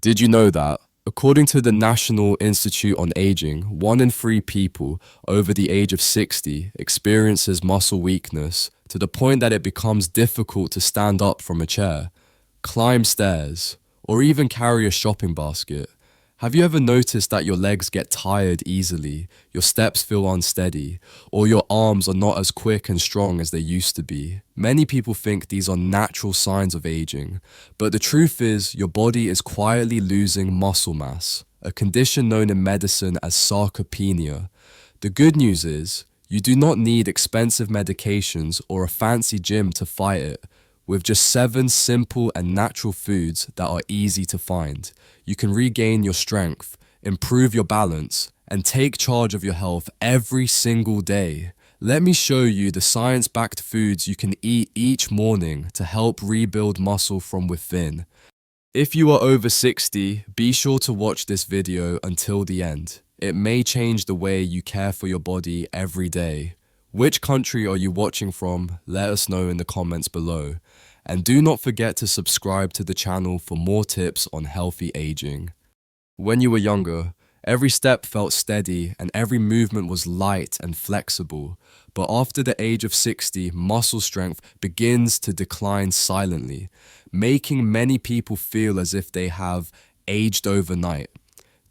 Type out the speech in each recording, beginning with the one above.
Did you know that, according to the National Institute on Aging, 1 in 3 people over the age of 60 experiences muscle weakness to the point that it becomes difficult to stand up from a chair, climb stairs, or even carry a shopping basket? Have you ever noticed that your legs get tired easily, your steps feel unsteady, or your arms are not as quick and strong as they used to be? Many people think these are natural signs of aging, but the truth is your body is quietly losing muscle mass, a condition known in medicine as sarcopenia. The good news is, you do not need expensive medications or a fancy gym to fight it. With just 7 simple and natural foods that are easy to find, you can regain your strength, improve your balance, and take charge of your health every single day. Let me show you the science-backed foods you can eat each morning to help rebuild muscle from within. If you are over 60, be sure to watch this video until the end. It may change the way you care for your body every day. Which country are you watching from? Let us know in the comments below. And do not forget to subscribe to the channel for more tips on healthy aging. When you were younger, every step felt steady and every movement was light and flexible. But after the age of 60, muscle strength begins to decline silently, making many people feel as if they have aged overnight.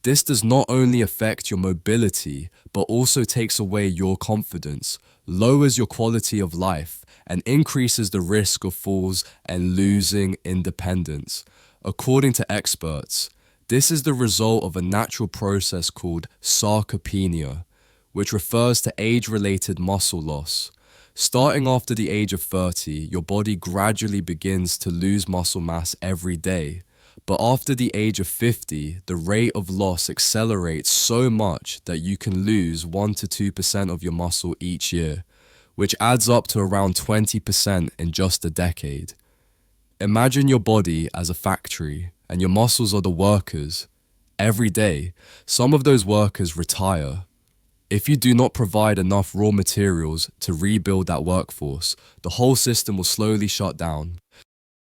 This does not only affect your mobility, but also takes away your confidence, lowers your quality of life, and increases the risk of falls and losing independence. According to experts, this is the result of a natural process called sarcopenia, which refers to age-related muscle loss. Starting after the age of 30, your body gradually begins to lose muscle mass every day. But after the age of 50, the rate of loss accelerates so much that you can lose 1 to 2% of your muscle each year, which adds up to around 20% in just a decade. Imagine your body as a factory, and your muscles are the workers. Every day, some of those workers retire. If you do not provide enough raw materials to rebuild that workforce, the whole system will slowly shut down.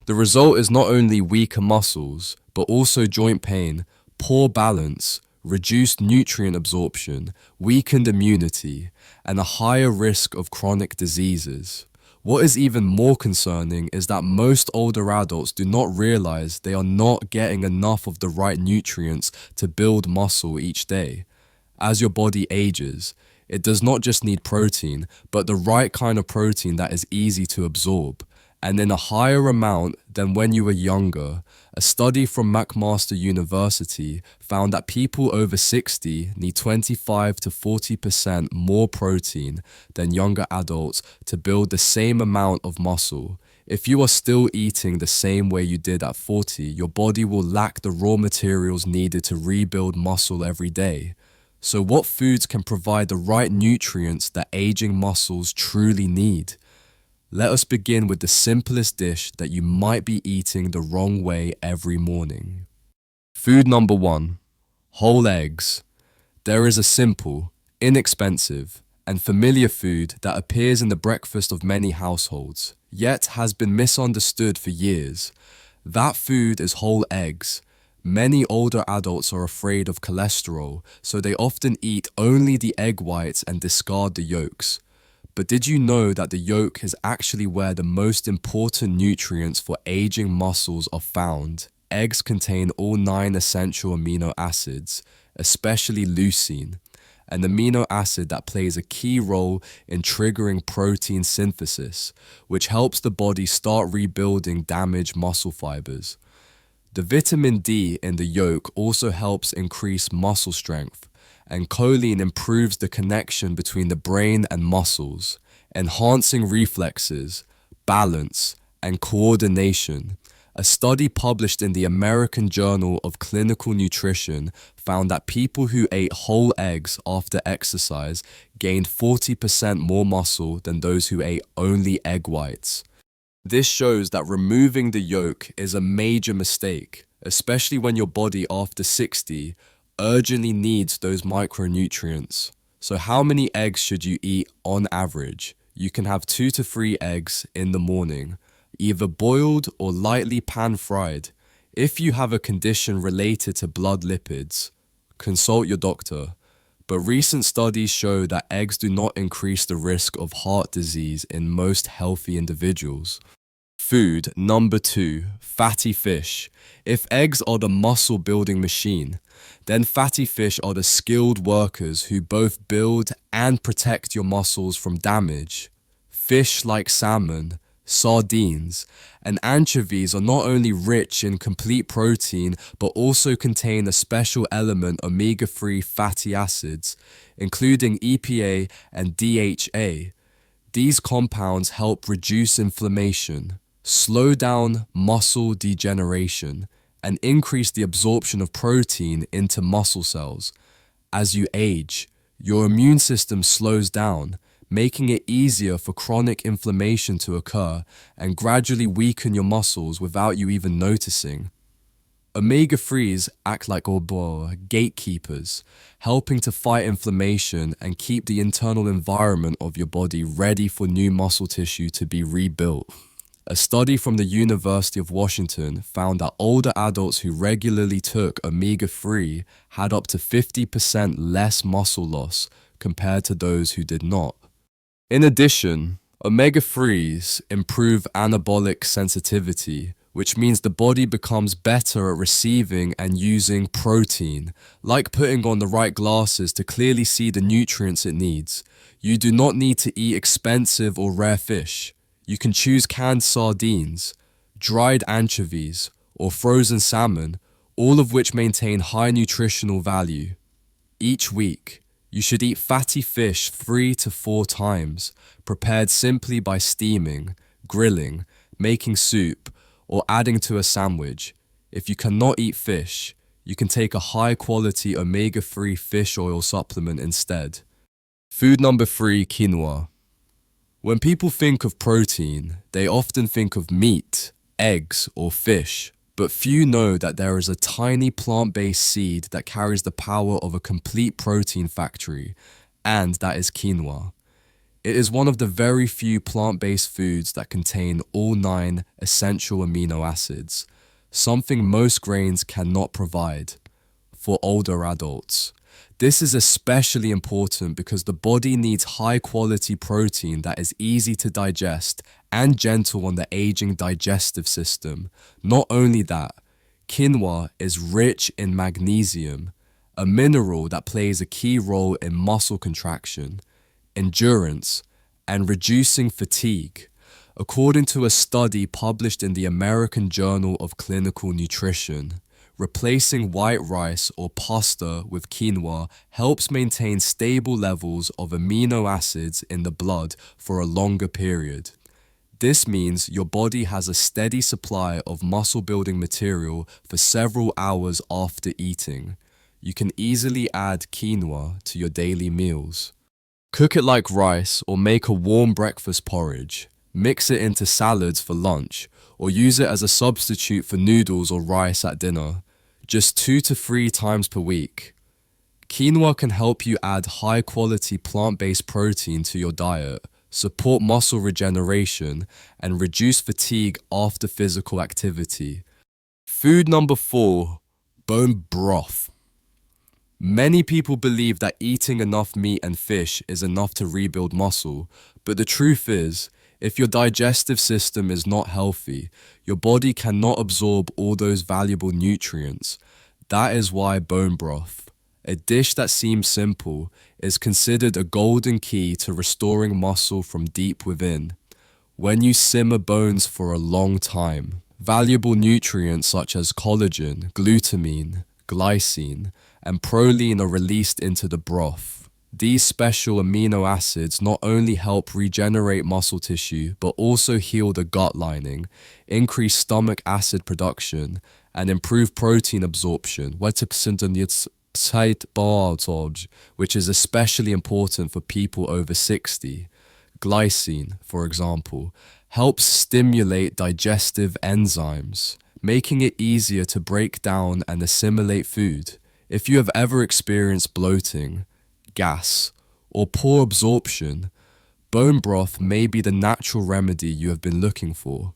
The result is not only weaker muscles, but also joint pain, poor balance, reduced nutrient absorption, weakened immunity, and a higher risk of chronic diseases. What is even more concerning is that most older adults do not realize they are not getting enough of the right nutrients to build muscle each day. As your body ages, it does not just need protein, but the right kind of protein that is easy to absorb, and in a higher amount than when you were younger. A study from McMaster University found that people over 60 need 25 to 40% more protein than younger adults to build the same amount of muscle. If you are still eating the same way you did at 40, your body will lack the raw materials needed to rebuild muscle every day. So what foods can provide the right nutrients that aging muscles truly need? Let us begin with the simplest dish that you might be eating the wrong way every morning. Food number 1, whole eggs. There is a simple, inexpensive, and familiar food that appears in the breakfast of many households, yet has been misunderstood for years. That food is whole eggs. Many older adults are afraid of cholesterol, so they often eat only the egg whites and discard the yolks. But did you know that the yolk is actually where the most important nutrients for aging muscles are found? Eggs contain all 9 essential amino acids, especially leucine, an amino acid that plays a key role in triggering protein synthesis, which helps the body start rebuilding damaged muscle fibers. The vitamin D in the yolk also helps increase muscle strength, and choline improves the connection between the brain and muscles, enhancing reflexes, balance, and coordination. A study published in the American Journal of Clinical Nutrition found that people who ate whole eggs after exercise gained 40% more muscle than those who ate only egg whites. This shows that removing the yolk is a major mistake, especially when your body after 60 urgently needs those micronutrients. So how many eggs should you eat on average? You can have 2 to 3 eggs in the morning, either boiled or lightly pan-fried. If you have a condition related to blood lipids, consult your doctor. But recent studies show that eggs do not increase the risk of heart disease in most healthy individuals. Food number 2, fatty fish. If eggs are the muscle building machine, then fatty fish are the skilled workers who both build and protect your muscles from damage. Fish like salmon, sardines, and anchovies are not only rich in complete protein but also contain a special element omega-3 fatty acids, including EPA and DHA. These compounds help reduce inflammation, slow down muscle degeneration, and increase the absorption of protein into muscle cells. As you age, your immune system slows down, making it easier for chronic inflammation to occur and gradually weaken your muscles without you even noticing. Omega-3s act like gatekeepers, helping to fight inflammation and keep the internal environment of your body ready for new muscle tissue to be rebuilt. A study from the University of Washington found that older adults who regularly took omega-3 had up to 50% less muscle loss compared to those who did not. In addition, omega-3s improve anabolic sensitivity, which means the body becomes better at receiving and using protein, like putting on the right glasses to clearly see the nutrients it needs. You do not need to eat expensive or rare fish. You can choose canned sardines, dried anchovies, or frozen salmon, all of which maintain high nutritional value. Each week, you should eat fatty fish 3 to 4 times, prepared simply by steaming, grilling, making soup, or adding to a sandwich. If you cannot eat fish, you can take a high-quality omega-3 fish oil supplement instead. Food number 3, quinoa. When people think of protein, they often think of meat, eggs, or fish, but few know that there is a tiny plant-based seed that carries the power of a complete protein factory, and that is quinoa. It is one of the very few plant-based foods that contain all 9 essential amino acids, something most grains cannot provide. For older adults, this is especially important because the body needs high-quality protein that is easy to digest and gentle on the aging digestive system. Not only that, quinoa is rich in magnesium, a mineral that plays a key role in muscle contraction, endurance, and reducing fatigue. According to a study published in the American Journal of Clinical Nutrition, replacing white rice or pasta with quinoa helps maintain stable levels of amino acids in the blood for a longer period. This means your body has a steady supply of muscle-building material for several hours after eating. You can easily add quinoa to your daily meals. Cook it like rice or make a warm breakfast porridge. Mix it into salads for lunch or use it as a substitute for noodles or rice at dinner, just 2 to 3 times per week. Quinoa can help you add high-quality plant-based protein to your diet, support muscle regeneration, and reduce fatigue after physical activity. Food number 4, bone broth. Many people believe that eating enough meat and fish is enough to rebuild muscle, but the truth is, if your digestive system is not healthy, your body cannot absorb all those valuable nutrients. That is why bone broth, a dish that seems simple, is considered a golden key to restoring muscle from deep within. When you simmer bones for a long time, valuable nutrients such as collagen, glutamine, glycine, and proline are released into the broth. These special amino acids not only help regenerate muscle tissue, but also heal the gut lining, increase stomach acid production, and improve protein absorption, which is especially important for people over 60. Glycine, for example, helps stimulate digestive enzymes, making it easier to break down and assimilate food. If you have ever experienced bloating, gas, or poor absorption, bone broth may be the natural remedy you have been looking for.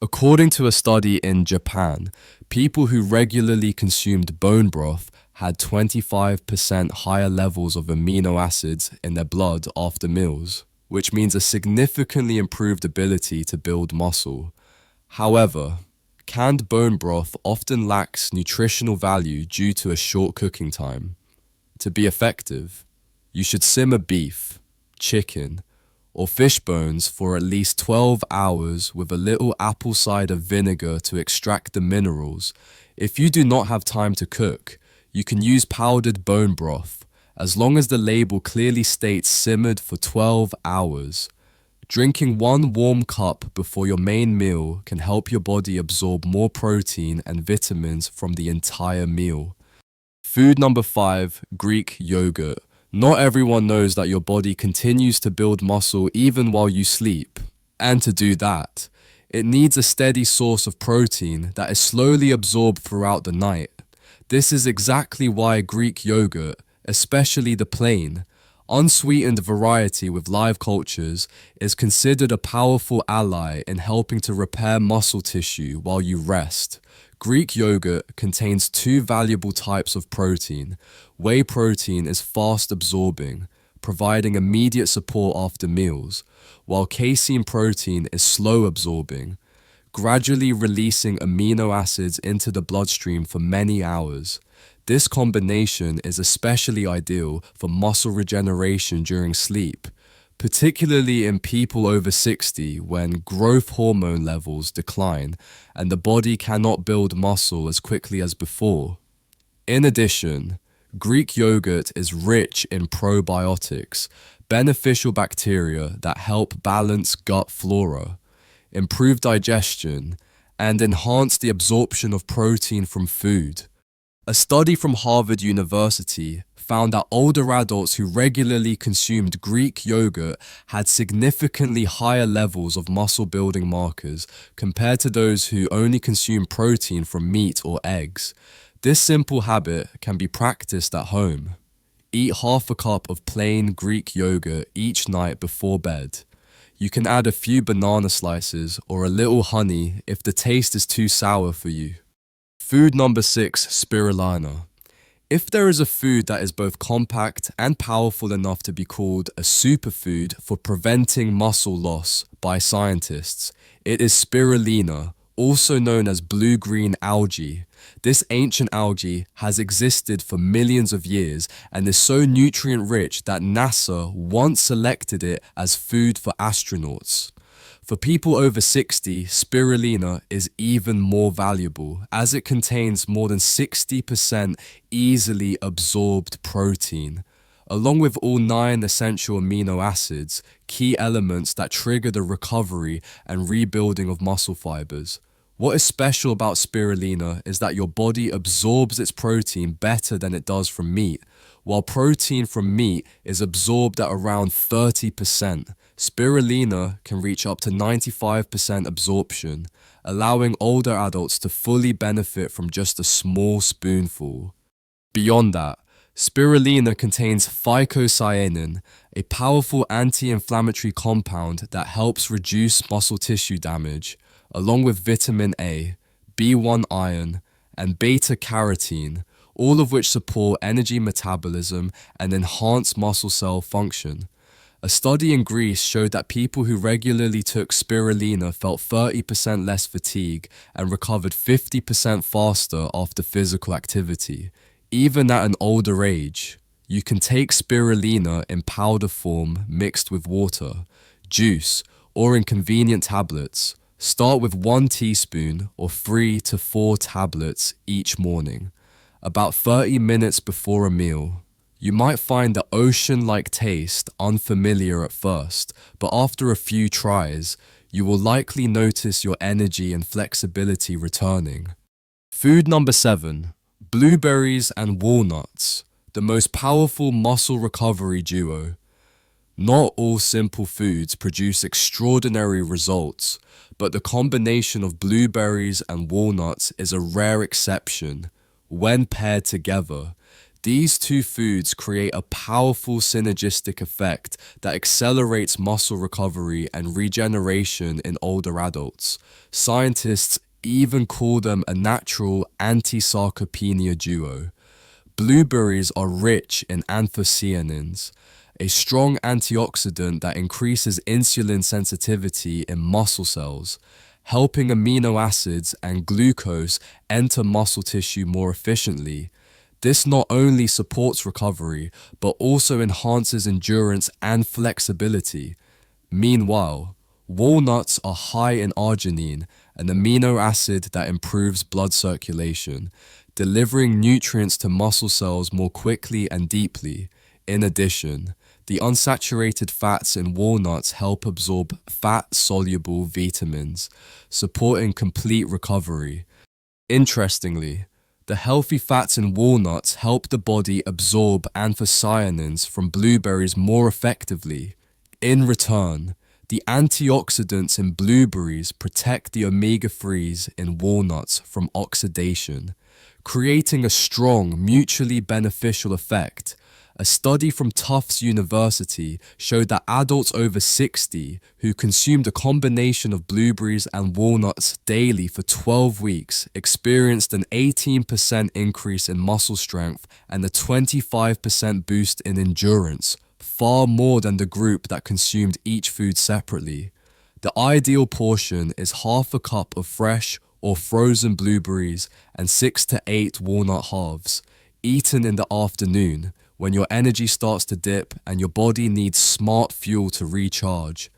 According to a study in Japan, people who regularly consumed bone broth had 25% higher levels of amino acids in their blood after meals, which means a significantly improved ability to build muscle. However, canned bone broth often lacks nutritional value due to a short cooking time. To be effective, you should simmer beef, chicken, or fish bones for at least 12 hours with a little apple cider vinegar to extract the minerals. If you do not have time to cook, you can use powdered bone broth, as long as the label clearly states simmered for 12 hours. Drinking 1 warm cup before your main meal can help your body absorb more protein and vitamins from the entire meal. Food number 5, Greek yogurt. Not everyone knows that your body continues to build muscle even while you sleep. And to do that, it needs a steady source of protein that is slowly absorbed throughout the night. This is exactly why Greek yogurt, especially the plain, unsweetened variety with live cultures, is considered a powerful ally in helping to repair muscle tissue while you rest. Greek yogurt contains 2 valuable types of protein. Whey protein is fast absorbing, providing immediate support after meals, while casein protein is slow absorbing, gradually releasing amino acids into the bloodstream for many hours. This combination is especially ideal for muscle regeneration during sleep, particularly in people over 60 when growth hormone levels decline and the body cannot build muscle as quickly as before. In addition, Greek yogurt is rich in probiotics, beneficial bacteria that help balance gut flora, improve digestion, and enhance the absorption of protein from food. A study from Harvard University found that older adults who regularly consumed Greek yogurt had significantly higher levels of muscle-building markers compared to those who only consumed protein from meat or eggs. This simple habit can be practiced at home. Eat half a cup of plain Greek yogurt each night before bed. You can add a few banana slices or a little honey if the taste is too sour for you. Food number 6, spirulina. If there is a food that is both compact and powerful enough to be called a superfood for preventing muscle loss by scientists, it is spirulina, also known as blue-green algae. This ancient algae has existed for millions of years and is so nutrient-rich that NASA once selected it as food for astronauts. For people over 60, spirulina is even more valuable as it contains more than 60% easily absorbed protein, along with all 9 essential amino acids, key elements that trigger the recovery and rebuilding of muscle fibers. What is special about spirulina is that your body absorbs its protein better than it does from meat. While protein from meat is absorbed at around 30%, spirulina can reach up to 95% absorption, allowing older adults to fully benefit from just a small spoonful. Beyond that, spirulina contains phycocyanin, a powerful anti-inflammatory compound that helps reduce muscle tissue damage, along with vitamin A, B1 iron, and beta-carotene, all of which support energy metabolism and enhance muscle cell function. A study in Greece showed that people who regularly took spirulina felt 30% less fatigue and recovered 50% faster after physical activity. Even at an older age, you can take spirulina in powder form mixed with water, juice, or in convenient tablets. Start with 1 teaspoon or 3 to 4 tablets each morning, about 30 minutes before a meal. You might find the ocean-like taste unfamiliar at first, but after a few tries, you will likely notice your energy and flexibility returning. Food number 7, blueberries and walnuts, the most powerful muscle recovery duo. Not all simple foods produce extraordinary results, but the combination of blueberries and walnuts is a rare exception. When paired together, These two foods create a powerful synergistic effect that accelerates muscle recovery and regeneration in older adults. Scientists even call them a natural anti-sarcopenia duo. Blueberries are rich in anthocyanins, a strong antioxidant that increases insulin sensitivity in muscle cells, helping amino acids and glucose enter muscle tissue more efficiently. This not only supports recovery, but also enhances endurance and flexibility. Meanwhile, walnuts are high in arginine, an amino acid that improves blood circulation, delivering nutrients to muscle cells more quickly and deeply. In addition, the unsaturated fats in walnuts help absorb fat-soluble vitamins, supporting complete recovery. Interestingly, the healthy fats in walnuts help the body absorb anthocyanins from blueberries more effectively. In return, the antioxidants in blueberries protect the omega-3s in walnuts from oxidation, creating a strong, mutually beneficial effect. A study from Tufts University showed that adults over 60 who consumed a combination of blueberries and walnuts daily for 12 weeks experienced an 18% increase in muscle strength and a 25% boost in endurance, far more than the group that consumed each food separately. The ideal portion is half a cup of fresh or frozen blueberries and 6 to 8 walnut halves, eaten in the afternoon, when your energy starts to dip and your body needs smart fuel to recharge.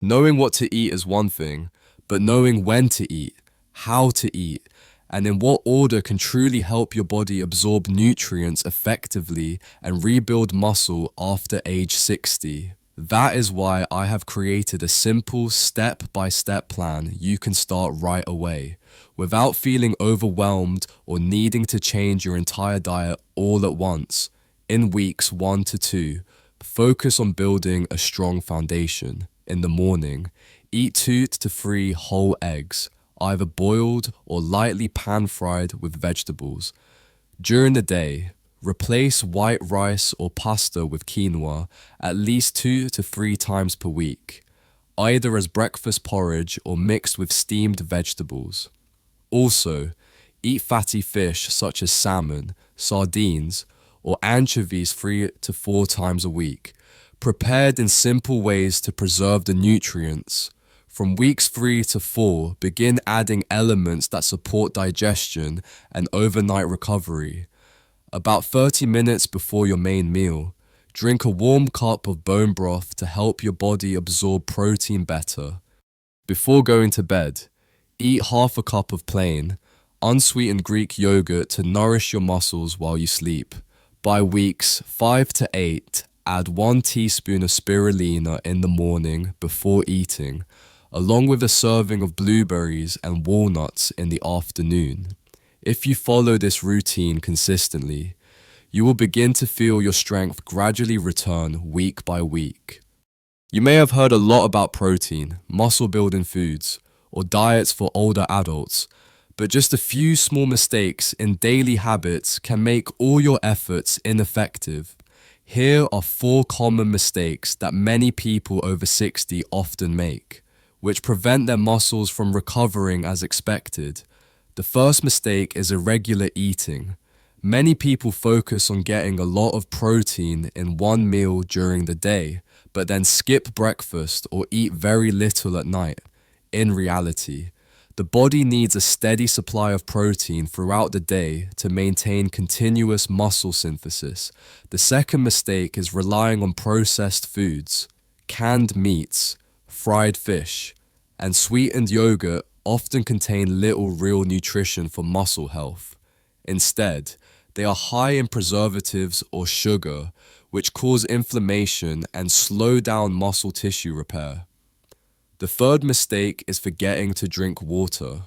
Knowing what to eat is one thing, but knowing when to eat, how to eat, and in what order can truly help your body absorb nutrients effectively and rebuild muscle after age 60. That is why I have created a simple step-by-step plan you can start right away, without feeling overwhelmed or needing to change your entire diet all at once. In weeks 1 to 2, focus on building a strong foundation. In the morning, eat 2 to 3 whole eggs, either boiled or lightly pan-fried with vegetables. During the day, replace white rice or pasta with quinoa at least 2 to 3 times per week, either as breakfast porridge or mixed with steamed vegetables. Also, eat fatty fish such as salmon, sardines, or anchovies 3 to 4 times a week, prepared in simple ways to preserve the nutrients. From weeks 3 to 4, begin adding elements that support digestion and overnight recovery. About 30 minutes before your main meal, drink a warm cup of bone broth to help your body absorb protein better. Before going to bed, eat half a cup of plain, unsweetened Greek yogurt to nourish your muscles while you sleep. By weeks 5 to 8, add 1 teaspoon of spirulina in the morning before eating, along with a serving of blueberries and walnuts in the afternoon. If you follow this routine consistently, you will begin to feel your strength gradually return week by week. You may have heard a lot about protein, muscle-building foods, or diets for older adults, but just a few small mistakes in daily habits can make all your efforts ineffective. Here are 4 common mistakes that many people over 60 often make, which prevent their muscles from recovering as expected. The first mistake is irregular eating. Many people focus on getting a lot of protein in one meal during the day, but then skip breakfast or eat very little at night. In reality, the body needs a steady supply of protein throughout the day to maintain continuous muscle synthesis. The second mistake is relying on processed foods. Canned meats, fried fish, and sweetened yogurt often contain little real nutrition for muscle health. Instead, they are high in preservatives or sugar, which cause inflammation and slow down muscle tissue repair. The third mistake is forgetting to drink water.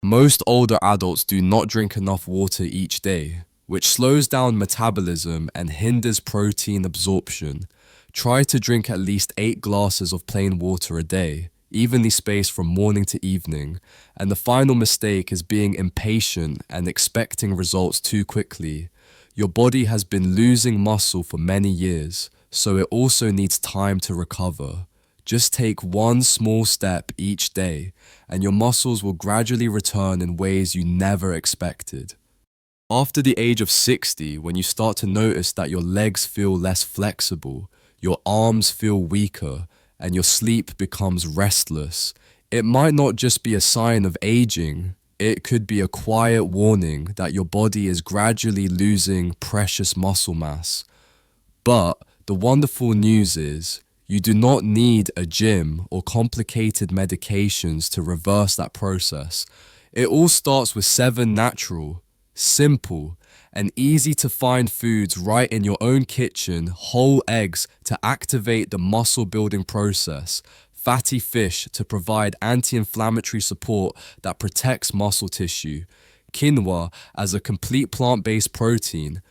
Most older adults do not drink enough water each day, which slows down metabolism and hinders protein absorption. Try to drink at least 8 glasses of plain water a day, evenly spaced from morning to evening. And the final mistake is being impatient and expecting results too quickly. Your body has been losing muscle for many years, so it also needs time to recover. Just take one small step each day, and your muscles will gradually return in ways you never expected. After the age of 60, when you start to notice that your legs feel less flexible, your arms feel weaker, and your sleep becomes restless, it might not just be a sign of aging, it could be a quiet warning that your body is gradually losing precious muscle mass. But the wonderful news is, you do not need a gym or complicated medications to reverse that process. It all starts with 7 natural, simple, and easy to find foods right in your own kitchen, whole eggs to activate the muscle building process, fatty fish to provide anti-inflammatory support that protects muscle tissue, quinoa as a complete plant-based protein,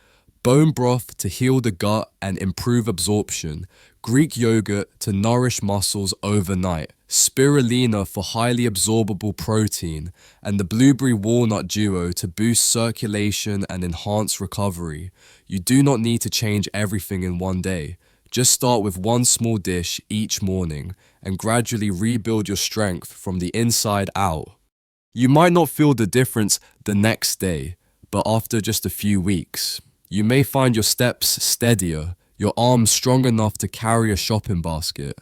bone broth to heal the gut and improve absorption, Greek yogurt to nourish muscles overnight, spirulina for highly absorbable protein, and the blueberry walnut duo to boost circulation and enhance recovery. You do not need to change everything in one day. Just start with one small dish each morning and gradually rebuild your strength from the inside out. You might not feel the difference the next day, but after just a few weeks, you may find your steps steadier, your arms strong enough to carry a shopping basket,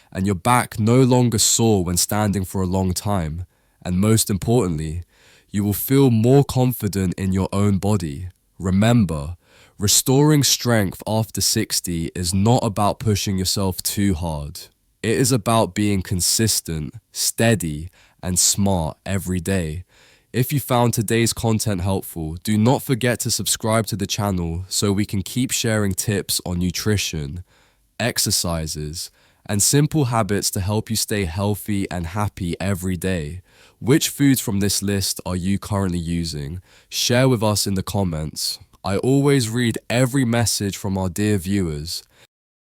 and your back no longer sore when standing for a long time. And most importantly, you will feel more confident in your own body. Remember, restoring strength after 60 is not about pushing yourself too hard. It is about being consistent, steady, and smart every day. If you found today's content helpful, do not forget to subscribe to the channel so we can keep sharing tips on nutrition, exercises, and simple habits to help you stay healthy and happy every day. Which foods from this list are you currently using? Share with us in the comments. I always read every message from our dear viewers.